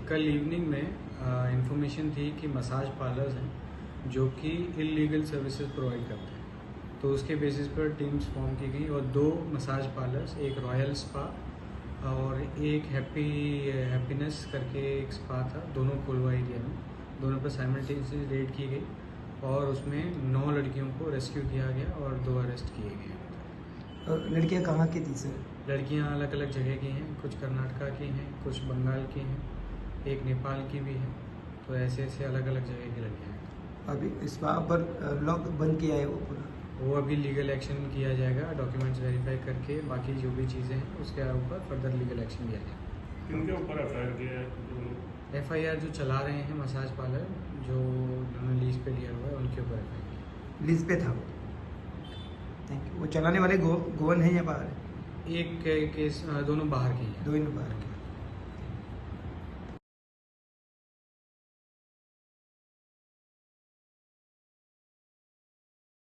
कल इवनिंग में इंफॉर्मेशन थी कि मसाज पार्लर्स हैं जो कि इलीगल सर्विसेज प्रोवाइड करते हैं, तो उसके बेसिस पर टीम्स फॉर्म की गई और 2 मसाज पार्लर्स, एक रॉयल स्पा और एक हैप्पीनेस करके एक स्पा था, दोनों कोलवा एरिया में, दोनों पर साइमल्टेनियसली रेड की गई और उसमें 9 लड़कियों को रेस्क्यू किया गया और 2 अरेस्ट किए गए। और लड़कियां कहाँ की थी सर? लड़कियां अलग अलग जगह की हैं, कुछ कर्नाटका की हैं, कुछ बंगाल की हैं, एक नेपाल की भी है, तो ऐसे ऐसे अलग अलग जगह की लड़कियां हैं। अभी इस वहाँ पर लॉक बंद किया है वो पूरा? वो अभी लीगल एक्शन किया जाएगा, डॉक्यूमेंट्स वेरीफाई करके, बाकी जो भी चीज़ें हैं उसके ऊपर फर्दर लीगल एक्शन लिया जाएगा। किनके ऊपर एफआईआर किया है? एफआईआर जो चला रहे हैं मसाज पार्लर, जो उन्होंने लीज पे लिया हुआ है, उनके ऊपर एफआईआर। लीज पे था वो? Thank you. वो चलाने वाले गोवन है या बाहर है? एक केस दोनों बाहर के हैं। दोनों बाहर के।